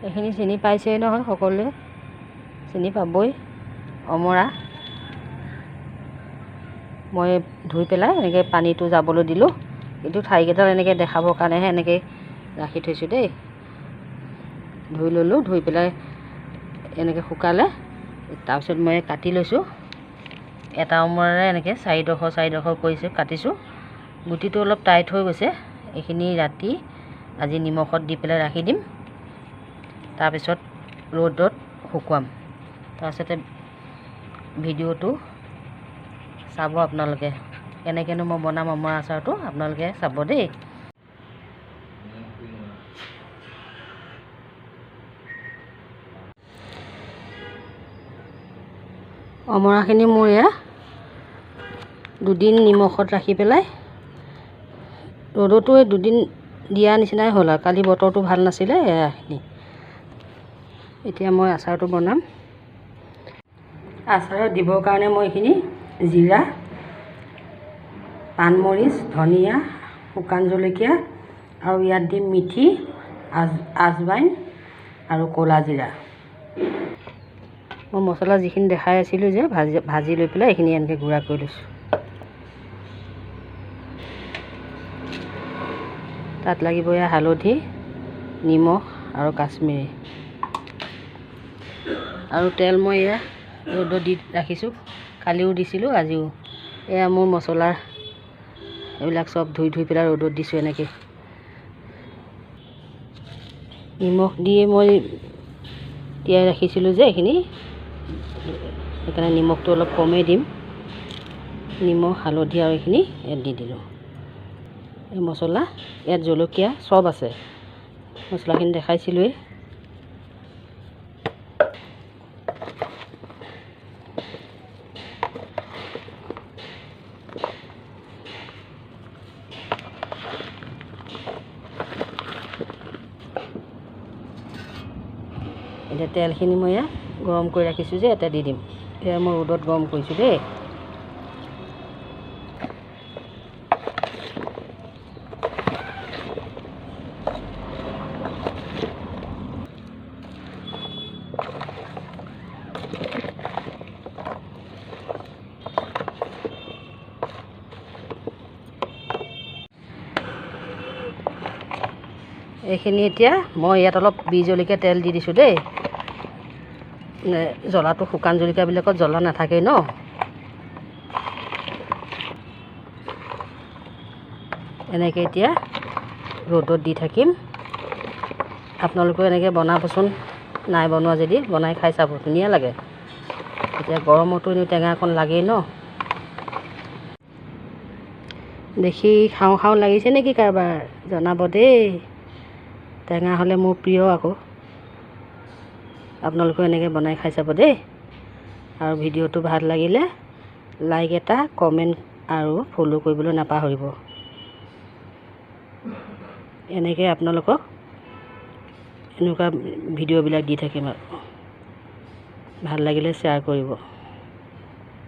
এইখিনি চিনি পাইছেই নহয়, সকলোৱে চিনি পাবই। অমৰা মই ধুই পেলাই এনেকৈ পানীটো যাবলৈ দিলোঁ, কিন্তু ঠাৰিকেইডাল এনেকৈ দেখাবৰ কাৰণেহে এনেকৈ ৰাখি থৈছোঁ দেই। ধুই ল'লোঁ, ধুই পেলাই এনেকৈ শুকালে। তাৰপিছত মই কাটি লৈছোঁ। এটা অমৰাৰে এনেকৈ চাৰিডোখৰ কৰিছোঁ, কাটিছোঁ। গুটিটো অলপ টাইট হৈ গৈছে। এইখিনি ৰাতি আজি নিমখত দি পেলাই ৰাখি দিম। তাৰপিছত ৰ'দত শুকুৱাম। তাৰপিছতে ভিডিঅ'টো চাব আপোনালোকে, কেনেকৈনো মই বনাম অমৰা আচাৰটো আপোনালোকে চাব দেই। অমৰাখিনি মোৰ এয়া দুদিন নিমখত ৰাখি পেলাই ৰ'দতো দুদিন দিয়া নিচিনাই হ'ল আৰু। কালি বতৰটো ভাল নাছিলে এয়াখিনি। এতিয়া মই আচাৰটো বনাম। আচাৰত দিবৰ কাৰণে মই এইখিনি জিৰা, পাণমৰিচ, ধনিয়া, শুকান জলকীয়া আৰু ইয়াত দিম মিঠি, আজৱাইন আৰু ক'লা জিৰা। মই মছলা যিখিনি দেখাই আছিলোঁ যে ভাজি লৈ পেলাই এইখিনি এনেকৈ গুড়া কৰি লৈছোঁ। তাত লাগিব এয়া হালধি, নিমখ আৰু কাশ্মীৰী। আৰু তেল মই এয়া ৰ'দত দি ৰাখিছোঁ, কালিও দিছিলোঁ আজিও। এয়া মোৰ মছলা এইবিলাক চব ধুই পেলাই ৰ'দত দিছোঁ এনেকৈ। নিমখ দিয়ে মই তিয়াই ৰাখিছিলোঁ যে এইখিনি, সেইকাৰণে নিমখটো অলপ কমেই দিম। নিমখ, হালধি আৰু এইখিনি ইয়াত দি দিলোঁ। এই মছলা ইয়াত জলকীয়া চব আছে, মছলাখিনি দেখাইছিলোঁৱেই। এতিয়া তেলখিনি মই এয়া গৰম কৰি ৰাখিছোঁ যে এটা দি দিম। এয়া মই ৰ'দত গৰম কৰিছোঁ দেই। এইখিনি এতিয়া মই ইয়াত অলপ বিহ জলকীয়া তেল দি দিছোঁ দেই। জ্বলাটো শুকান জলকীয়াবিলাকত জ্বলা নাথাকেই ন। এনেকৈ এতিয়া ৰ'দত দি থাকিম। আপোনালোকেও এনেকৈ বনাবচোন, নাই বনোৱা যদি বনাই খাই চাব, ধুনীয়া লাগে। এতিয়া গৰমতো এনেও টেঙা অকণ লাগেই ন। দেখি খাওঁ খাওঁ লাগিছে নেকি কাৰোবাৰ জনাব দেই। টেঙা হ'লে মোৰ প্ৰিয় আকৌ। আপোনালোকেও এনেকৈ বনাই খাই চাব দেই। আৰু ভিডিঅ'টো ভাল লাগিলে লাইক এটা, কমেণ্ট আৰু ফ'ল' কৰিবলৈ নাপাহৰিব। এনেকৈ আপোনালোকক এনেকুৱা ভিডিঅ'বিলাক দি থাকিম আৰু ভাল লাগিলে শ্বেয়াৰ কৰিব।